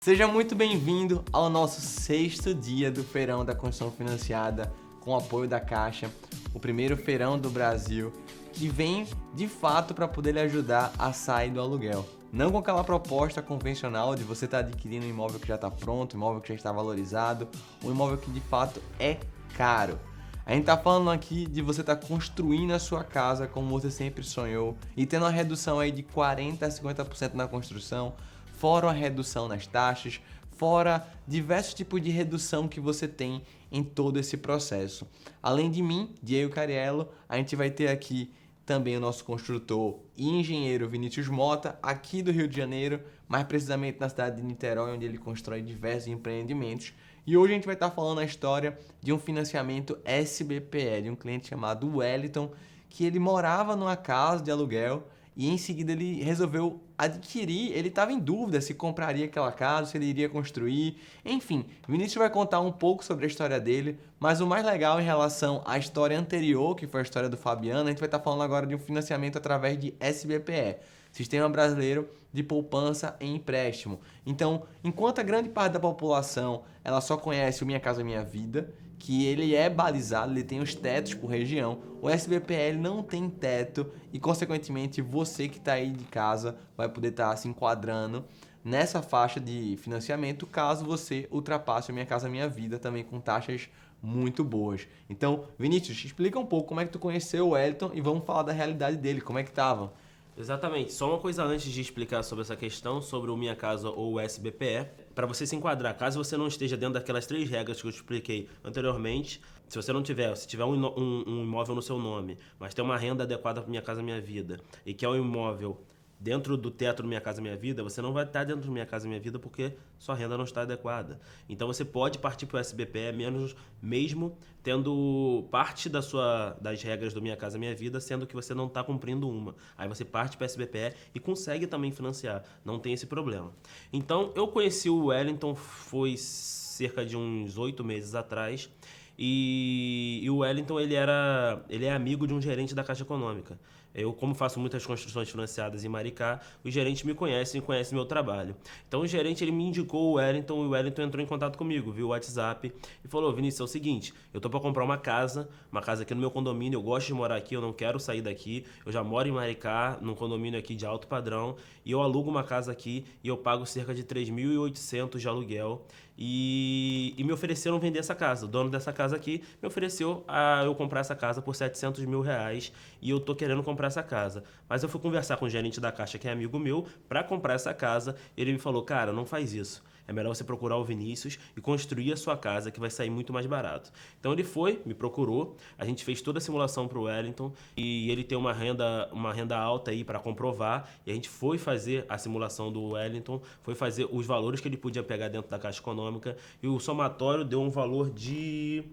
Seja muito bem-vindo ao nosso 6º dia do Feirão da Construção Financiada com o apoio da Caixa, o primeiro feirão do Brasil, que vem de fato para poder lhe ajudar a sair do aluguel. Não com aquela proposta convencional de você estar adquirindo um imóvel que já está pronto, um imóvel que já está valorizado, um imóvel que de fato é caro. A gente está falando aqui de você estar construindo a sua casa como você sempre sonhou e tendo uma redução aí de 40% a 50% na construção, fora uma redução nas taxas, fora diversos tipos de redução que você tem em todo esse processo. Além de mim, Diego Cariello, a gente vai ter aqui também o nosso construtor e engenheiro Vinícius Mota, aqui do Rio de Janeiro, mais precisamente na cidade de Niterói, onde ele constrói diversos empreendimentos. E hoje a gente vai estar falando a história de um financiamento SBPE, de um cliente chamado Wellington, que ele morava numa casa de aluguel e em seguida ele resolveu adquirir, ele estava em dúvida se compraria aquela casa, se ele iria construir, enfim. Vinícius vai contar um pouco sobre a história dele, mas o mais legal em relação à história anterior, que foi a história do Fabiano, a gente vai estar falando agora de um financiamento através de SBPE, Sistema Brasileiro de Poupança em Empréstimo. Então, enquanto a grande parte da população ela só conhece o Minha Casa Minha Vida, que ele é balizado, ele tem os tetos por região, o SBPE não tem teto e, consequentemente, você que está aí de casa vai poder estar se enquadrando nessa faixa de financiamento caso você ultrapasse o Minha Casa Minha Vida também com taxas muito boas. Então, Vinícius, explica um pouco como é que tu conheceu o Wellington e vamos falar da realidade dele, como é que estava. Exatamente. Só uma coisa antes de explicar sobre essa questão, sobre o Minha Casa ou o SBPE, para você se enquadrar, caso você não esteja dentro daquelas 3 regras que eu expliquei anteriormente, se você não tiver, se tiver um imóvel no seu nome, mas tem uma renda adequada para Minha Casa Minha Vida, e que é um imóvel dentro do teto do Minha Casa Minha Vida, você não vai estar dentro do Minha Casa Minha Vida porque sua renda não está adequada. Então você pode partir para o SBPE menos mesmo tendo parte das regras do Minha Casa Minha Vida, sendo que você não está cumprindo uma. Aí você parte para o SBPE e consegue também financiar, não tem esse problema. Então eu conheci o Wellington foi cerca de uns 8 meses atrás. E o Wellington ele é amigo de um gerente da Caixa Econômica. Eu, como faço muitas construções financiadas em Maricá, os gerentes me conhecem e conhecem meu trabalho. Então o gerente ele me indicou o Wellington e o Wellington entrou em contato comigo, viu o WhatsApp e falou: Vinícius, é o seguinte, eu tô para comprar uma casa aqui no meu condomínio, eu gosto de morar aqui, eu não quero sair daqui, eu já moro em Maricá, num condomínio aqui de alto padrão, e eu alugo uma casa aqui e eu pago cerca de 3.800 de aluguel. E me ofereceram vender essa casa. O dono dessa casa aqui me ofereceu a eu comprar essa casa por 700 mil reais e eu tô querendo comprar essa casa. Mas eu fui conversar com o gerente da Caixa, que é amigo meu, para comprar essa casa. Ele me falou: cara, não faz isso. É melhor você procurar o Vinícius e construir a sua casa, que vai sair muito mais barato. Então ele foi, me procurou, a gente fez toda a simulação para o Wellington e ele tem uma renda alta aí para comprovar. E a gente foi fazer a simulação do Wellington, foi fazer os valores que ele podia pegar dentro da Caixa Econômica e o somatório deu um valor de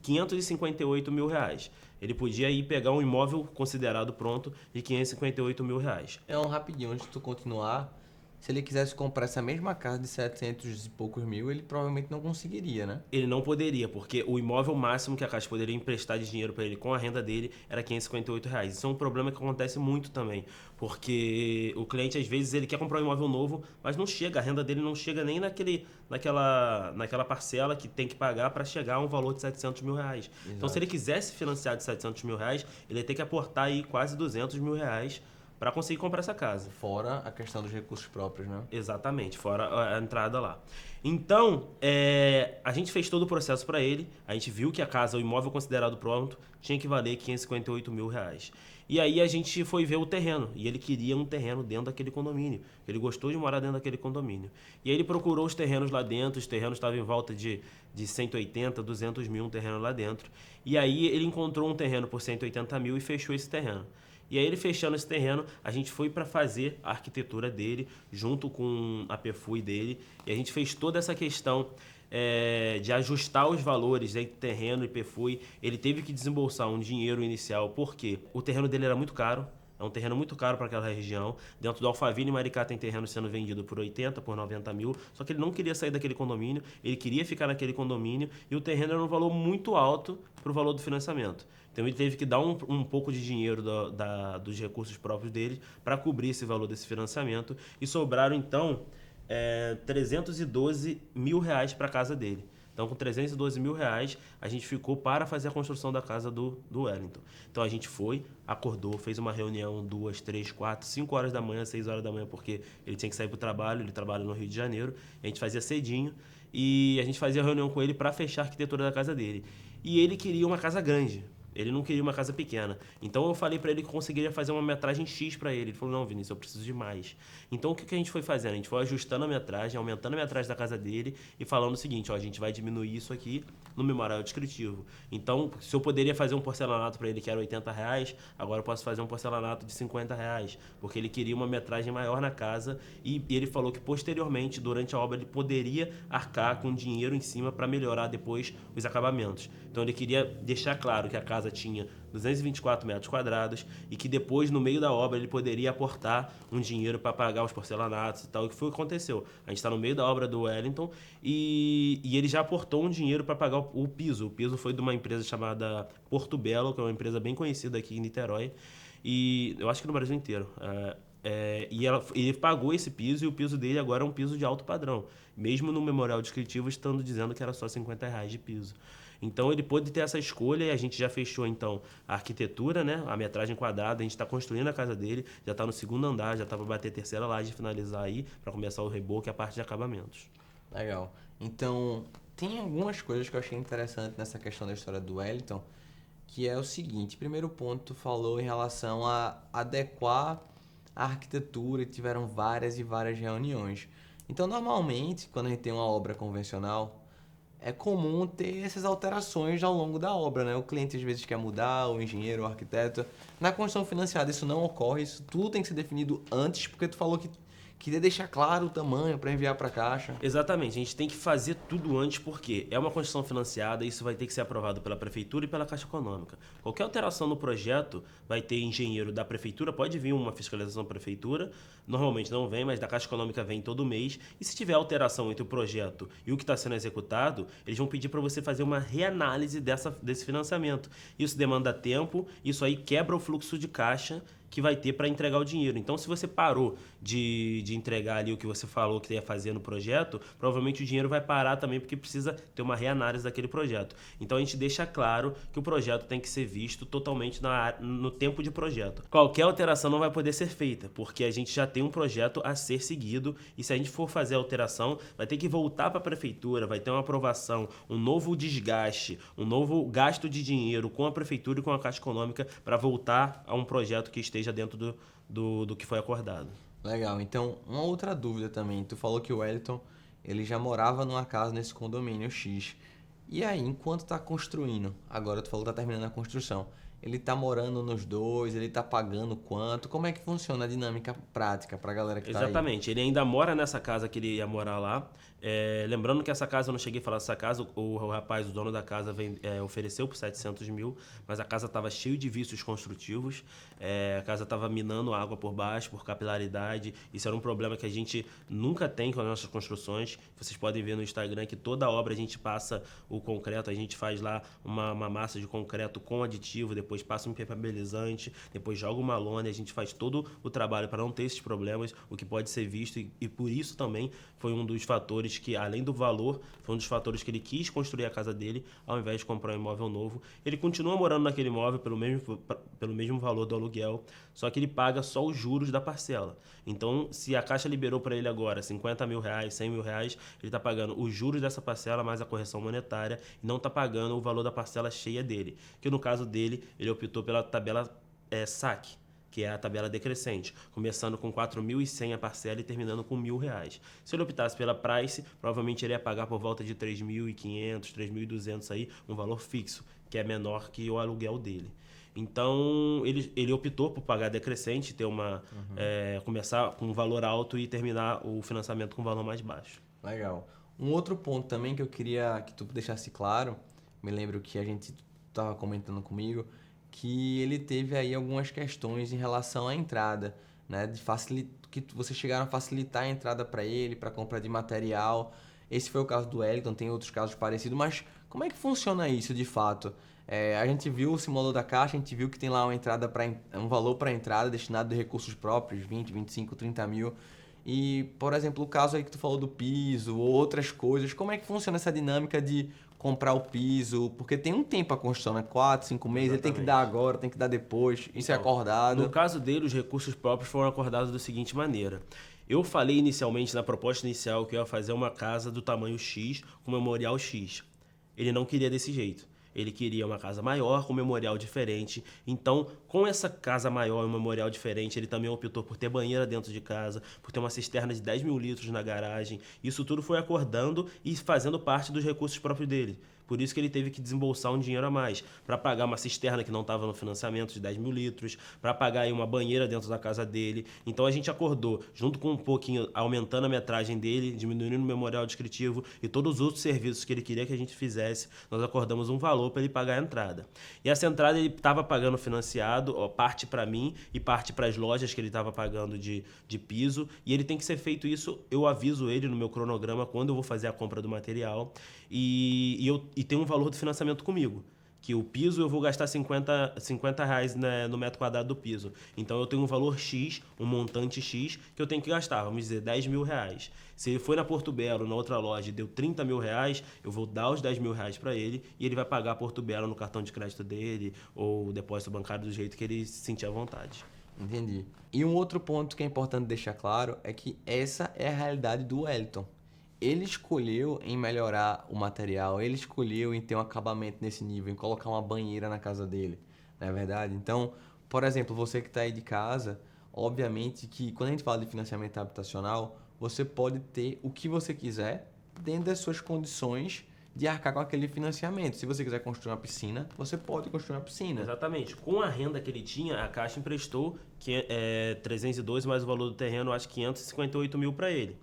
558 mil reais. Ele podia ir pegar um imóvel considerado pronto de 558 mil reais. É um rapidinho, antes de tu continuar, se ele quisesse comprar essa mesma casa de 700 e poucos mil, ele provavelmente não conseguiria, né? Ele não poderia, porque o imóvel máximo que a Caixa poderia emprestar de dinheiro para ele com a renda dele era 558 reais. Isso é um problema que acontece muito também, porque o cliente às vezes ele quer comprar um imóvel novo, mas não chega, a renda dele não chega nem naquela parcela que tem que pagar para chegar a um valor de 700 mil reais. Exato. Então se ele quisesse financiar de 700 mil reais, ele ia ter que aportar aí quase 200 mil reais para conseguir comprar essa casa. Fora a questão dos recursos próprios, né? Exatamente, fora a entrada lá. Então, a gente fez todo o processo para ele, a gente viu que a casa, o imóvel considerado pronto, tinha que valer 558 mil reais. E aí a gente foi ver o terreno, e ele queria um terreno dentro daquele condomínio. Ele gostou de morar dentro daquele condomínio. E aí ele procurou os terrenos lá dentro, os terrenos estavam em volta de 180, 200 mil, um terreno lá dentro. E aí ele encontrou um terreno por 180 mil e fechou esse terreno. E aí ele fechando esse terreno, a gente foi para fazer a arquitetura dele, junto com a PFUI dele, e a gente fez toda essa questão de ajustar os valores entre terreno e PFUI. Ele teve que desembolsar um dinheiro inicial, porque o terreno dele era muito caro, é um terreno muito caro para aquela região. Dentro do Alphaville e Maricá tem terreno sendo vendido por 80, por 90 mil. Só que ele não queria sair daquele condomínio, ele queria ficar naquele condomínio e o terreno era um valor muito alto para o valor do financiamento. Então ele teve que dar um pouco de dinheiro dos recursos próprios dele para cobrir esse valor desse financiamento. E sobraram então 312 mil reais para a casa dele. Então, com 312 mil reais, a gente ficou para fazer a construção da casa do Wellington. Então, a gente foi, acordou, fez uma reunião 2, 3, 4, 5 horas da manhã, 6 horas da manhã, porque ele tinha que sair para o trabalho, ele trabalha no Rio de Janeiro. A gente fazia cedinho e a gente fazia reunião com ele para fechar a arquitetura da casa dele. E ele queria uma casa grande. Ele não queria uma casa pequena. Então eu falei para ele que conseguiria fazer uma metragem X para ele. Ele falou, não, Vinícius, eu preciso de mais. Então o que a gente foi fazendo? A gente foi ajustando a metragem, aumentando a metragem da casa dele e falando o seguinte, ó, a gente vai diminuir isso aqui no memorial descritivo. Então, se eu poderia fazer um porcelanato para ele que era R$80, agora eu posso fazer um porcelanato de R$50, porque ele queria uma metragem maior na casa e ele falou que posteriormente, durante a obra, ele poderia arcar com dinheiro em cima para melhorar depois os acabamentos. Então ele queria deixar claro que a casa tinha 224 metros quadrados e que depois, no meio da obra, ele poderia aportar um dinheiro para pagar os porcelanatos e tal, e que foi o que aconteceu. A gente está no meio da obra do Wellington e ele já aportou um dinheiro para pagar o piso. O piso foi de uma empresa chamada Porto Belo, que é uma empresa bem conhecida aqui em Niterói, e eu acho que no Brasil inteiro. Ele pagou esse piso e o piso dele agora é um piso de alto padrão, mesmo no memorial descritivo estando dizendo que era só R$50 de piso. Então ele pôde ter essa escolha e a gente já fechou então a arquitetura, né? A metragem quadrada, a gente está construindo a casa dele, já está no segundo andar, já está para bater a terceira laje e finalizar aí, para começar o reboco e a parte de acabamentos. Legal. Então, tem algumas coisas que eu achei interessante nessa questão da história do Wellington, que é o seguinte, primeiro ponto, tu falou em relação a adequar a arquitetura e tiveram várias e várias reuniões. Então, normalmente, quando a gente tem uma obra convencional, é comum ter essas alterações ao longo da obra, né? O cliente às vezes quer mudar, o engenheiro, o arquiteto. Na construção financiada isso não ocorre, isso tudo tem que ser definido antes, porque tu falou que queria deixar claro o tamanho para enviar para a Caixa. Exatamente, a gente tem que fazer tudo antes porque é uma construção financiada e isso vai ter que ser aprovado pela Prefeitura e pela Caixa Econômica. Qualquer alteração no projeto vai ter engenheiro da Prefeitura, pode vir uma fiscalização da Prefeitura, normalmente não vem, mas da Caixa Econômica vem todo mês. E se tiver alteração entre o projeto e o que está sendo executado, eles vão pedir para você fazer uma reanálise desse financiamento. Isso demanda tempo, isso aí quebra o fluxo de caixa que vai ter para entregar o dinheiro. Então, se você parou de entregar ali o que você falou que ia fazer no projeto, provavelmente o dinheiro vai parar também, porque precisa ter uma reanálise daquele projeto. Então, a gente deixa claro que o projeto tem que ser visto totalmente no tempo de projeto. Qualquer alteração não vai poder ser feita, porque a gente já tem um projeto a ser seguido e se a gente for fazer alteração, vai ter que voltar para a Prefeitura, vai ter uma aprovação, um novo desgaste, um novo gasto de dinheiro com a Prefeitura e com a Caixa Econômica para voltar a um projeto que esteja dentro do que foi acordado. Legal, então uma outra dúvida também, tu falou que o Wellington ele já morava numa casa nesse condomínio X, e aí enquanto tá construindo, agora tu falou que tá terminando a construção, ele tá morando nos dois, ele tá pagando quanto, como é que funciona a dinâmica prática pra galera que tá aí? Exatamente, ele ainda mora nessa casa que ele ia morar lá. Lembrando que essa casa, eu não cheguei a falar dessa casa, o rapaz, o dono da casa, ofereceu por 700 mil, mas a casa estava cheia de vícios construtivos, a casa estava minando água por baixo, por capilaridade. Isso era um problema que a gente nunca tem com as nossas construções. Vocês podem ver no Instagram que toda obra a gente passa o concreto, a gente faz lá uma massa de concreto com aditivo, depois passa um impermeabilizante, depois joga uma lona, e a gente faz todo o trabalho para não ter esses problemas, o que pode ser visto, e por isso também foi um dos fatores que, além do valor, foi um dos fatores que ele quis construir a casa dele, ao invés de comprar um imóvel novo. Ele continua morando naquele imóvel pelo mesmo valor do aluguel, só que ele paga só os juros da parcela. Então, se a Caixa liberou para ele agora 50 mil reais, 100 mil reais, ele está pagando os juros dessa parcela mais a correção monetária e não está pagando o valor da parcela cheia dele. Que no caso dele, ele optou pela tabela SAC, que é a tabela decrescente, começando com 4.100 a parcela e terminando com R$1.000. Se ele optasse pela Price, provavelmente ele ia pagar por volta de 3.500, 3.200 aí, um valor fixo, que é menor que o aluguel dele. Então, ele optou por pagar decrescente, ter começar com um valor alto e terminar o financiamento com um valor mais baixo. Legal. Um outro ponto também que eu queria que tu deixasse claro, me lembro que a gente estava comentando comigo, que ele teve aí algumas questões em relação à entrada, né? Que vocês chegaram a facilitar a entrada para ele, para compra de material. Esse foi o caso do Wellington, tem outros casos parecidos, mas como é que funciona isso de fato? A gente viu o simulador da Caixa, a gente viu que tem lá um valor para entrada destinado de recursos próprios, 20, 25, 30 mil. E, por exemplo, o caso aí que tu falou do piso ou outras coisas, como é que funciona essa dinâmica de comprar o piso? Porque tem um tempo a construção, né? 4, 5 meses, ele tem que dar Exatamente. agora, tem que dar depois, isso é Então, no acordado. caso dele, os recursos próprios foram acordados da seguinte maneira. Eu falei inicialmente, na proposta inicial, que eu ia fazer uma casa do tamanho X com memorial X. Ele não queria desse jeito. Ele queria uma casa maior com memorial diferente. Então, com essa casa maior e um memorial diferente, ele também optou por ter banheira dentro de casa, por ter uma cisterna de 10 mil litros na garagem. Isso tudo foi acordando e fazendo parte dos recursos próprios dele. Por isso que ele teve que desembolsar um dinheiro a mais para pagar uma cisterna que não estava no financiamento de 10 mil litros, para pagar aí uma banheira dentro da casa dele. Então a gente acordou, junto com um pouquinho, aumentando a metragem dele, diminuindo o memorial descritivo e todos os outros serviços que ele queria que a gente fizesse, nós acordamos um valor para ele pagar a entrada. E essa entrada ele estava pagando financiado, ó, parte para mim e parte para as lojas que ele estava pagando de piso. E ele tem que ser feito isso, eu aviso ele no meu cronograma quando eu vou fazer a compra do material. E tem um valor do financiamento comigo. Que o piso eu vou gastar 50 reais, né, no metro quadrado do piso. Então eu tenho um valor X, um montante X, que eu tenho que gastar, vamos dizer, 10 mil reais. Se ele foi na Porto Belo, na outra loja, e deu 30 mil reais, eu vou dar os 10 mil reais para ele e ele vai pagar a Porto Belo no cartão de crédito dele ou o depósito bancário do jeito que ele se sentir à vontade. Entendi. E um outro ponto que é importante deixar claro é que essa é a realidade do Wellington. Ele escolheu em melhorar o material, ele escolheu em ter um acabamento nesse nível, em colocar uma banheira na casa dele, não é verdade? Então, por exemplo, você que está aí de casa, obviamente que quando a gente fala de financiamento habitacional, você pode ter o que você quiser dentro das suas condições de arcar com aquele financiamento. Se você quiser construir uma piscina, você pode construir uma piscina. Exatamente. Com a renda que ele tinha, a Caixa emprestou 312 mais o valor do terreno, acho que 558 mil para ele.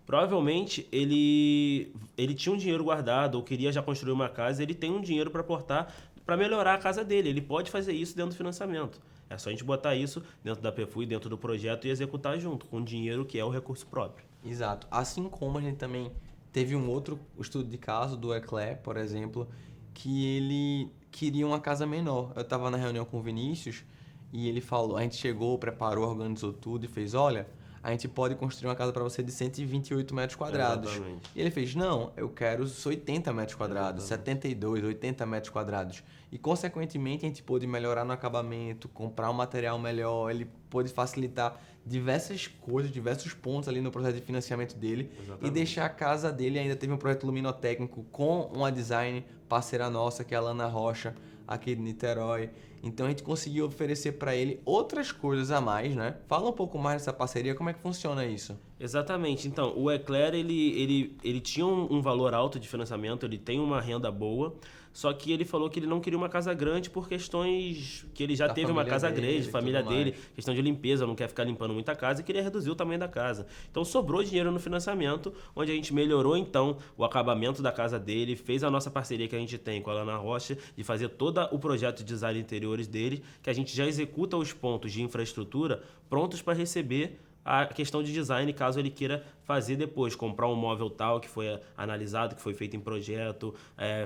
Provavelmente ele tinha um dinheiro guardado ou queria já construir uma casa, ele tem um dinheiro para aportar para melhorar a casa dele. Ele pode fazer isso dentro do financiamento. É só a gente botar isso dentro da PFUI, dentro do projeto e executar junto, com o dinheiro que é o recurso próprio. Exato. Assim como a gente também teve um outro estudo de caso do Eclair, por exemplo, que ele queria uma casa menor. Eu estava na reunião com o Vinícius e ele falou, a gente chegou, preparou, organizou tudo e fez, olha, a gente pode construir uma casa para você de 128 metros quadrados. Exatamente. E ele fez, não, eu quero os 80 metros quadrados, Exatamente. 72, 80 metros quadrados. E, consequentemente, a gente pôde melhorar no acabamento, comprar um material melhor, ele pôde facilitar diversas coisas, diversos pontos ali no processo de financiamento dele. Exatamente. E deixar a casa dele, ainda teve um projeto luminotécnico com uma design parceira nossa, que é a Lana Rocha, aqui de Niterói. Então a gente conseguiu oferecer para ele outras coisas a mais, né? Fala um pouco mais dessa parceria, como é que funciona isso? Exatamente. Então, o Eclair, ele tinha um valor alto de financiamento, ele tem uma renda boa, só que ele falou que ele não queria uma casa grande por questões que ele já Da teve uma família casa dele grande, e família tudo dele, mais. questão de limpeza, não quer ficar limpando muita casa e queria reduzir o tamanho da casa. Então, sobrou dinheiro no financiamento, onde a gente melhorou, então, o acabamento da casa dele, fez a nossa parceria que a gente tem com a Lana Rocha, de fazer todo o projeto de design interiores dele, que a gente já executa os pontos de infraestrutura prontos para receber a questão de design, caso ele queira fazer depois, comprar um móvel tal que foi analisado, que foi feito em projeto,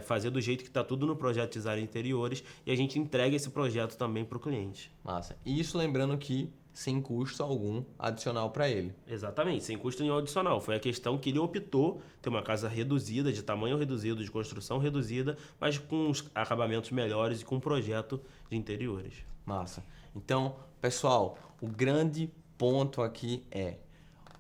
fazer do jeito que está tudo no projeto de design interiores e a gente entrega esse projeto também para o cliente. Massa. E isso lembrando que sem custo algum adicional para ele. Exatamente, sem custo nenhum adicional. Foi a questão que ele optou ter uma casa reduzida, de tamanho reduzido, de construção reduzida, mas com os acabamentos melhores e com um projeto de interiores. Massa. Então, pessoal, o grande ponto aqui é: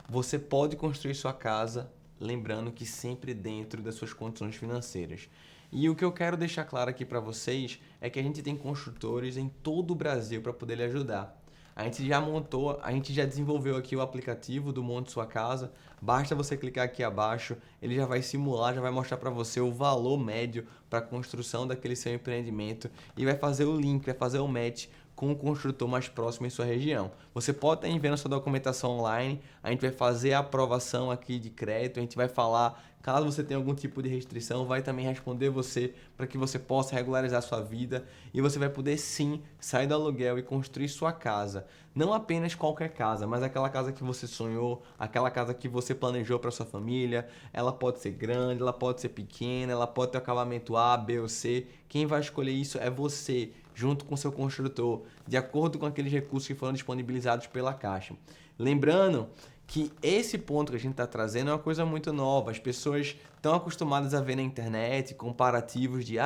você pode construir sua casa, lembrando que sempre dentro das suas condições financeiras. E o que eu quero deixar claro aqui para vocês é que a gente tem construtores em todo o Brasil para poder lhe ajudar. A gente já montou, a gente já desenvolveu aqui o aplicativo do Monte Sua Casa. Basta você clicar aqui abaixo, ele já vai simular, já vai mostrar para você o valor médio para a construção daquele seu empreendimento e vai fazer o link, vai fazer o match com o construtor mais próximo em sua região. Você pode estar enviando sua documentação online, a gente vai fazer a aprovação aqui de crédito, a gente vai falar, caso você tenha algum tipo de restrição, vai também responder você para que você possa regularizar sua vida e você vai poder sim sair do aluguel e construir sua casa. Não apenas qualquer casa, mas aquela casa que você sonhou, aquela casa que você planejou para sua família. Ela pode ser grande, ela pode ser pequena, ela pode ter acabamento A, B ou C. Quem vai escolher isso é você, junto com seu construtor, de acordo com aqueles recursos que foram disponibilizados pela Caixa. Lembrando que esse ponto que a gente está trazendo é uma coisa muito nova. As pessoas estão acostumadas a ver na internet comparativos de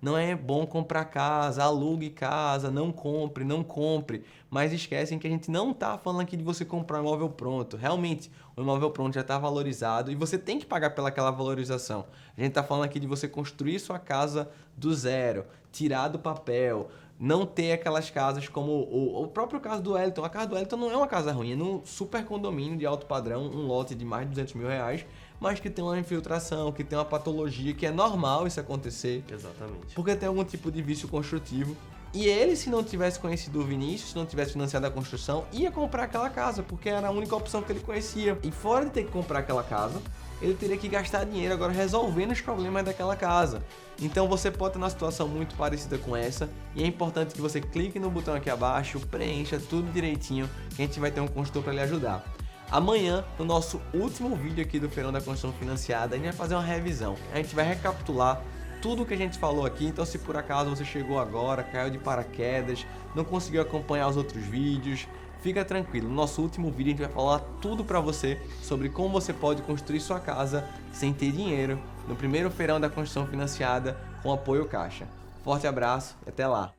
não é bom comprar casa, alugue casa, não compre. Mas esquecem que a gente não está falando aqui de você comprar um imóvel pronto. Realmente, o imóvel pronto já está valorizado e você tem que pagar pelaquela valorização. A gente está falando aqui de você construir sua casa do zero, tirar do papel, não ter aquelas casas como o próprio caso do Wellington. A casa do Wellington não é uma casa ruim, é num super condomínio de alto padrão, um lote de mais de 200 mil reais, mas que tem uma infiltração, que tem uma patologia, que é normal isso acontecer. Exatamente. Porque tem algum tipo de vício construtivo. E ele, se não tivesse conhecido o Vinícius, se não tivesse financiado a construção, ia comprar aquela casa, porque era a única opção que ele conhecia. E fora de ter que comprar aquela casa, ele teria que gastar dinheiro agora resolvendo os problemas daquela casa. Então você pode ter uma situação muito parecida com essa, e é importante que você clique no botão aqui abaixo, preencha tudo direitinho, que a gente vai ter um consultor para lhe ajudar. Amanhã, no nosso último vídeo aqui do Feirão da Construção Financiada, a gente vai fazer uma revisão. A gente vai recapitular tudo o que a gente falou aqui. Então, se por acaso você chegou agora, caiu de paraquedas, não conseguiu acompanhar os outros vídeos, fica tranquilo. No nosso último vídeo a gente vai falar tudo para você sobre como você pode construir sua casa sem ter dinheiro no primeiro Feirão da Construção Financiada com apoio Caixa. Forte abraço e até lá!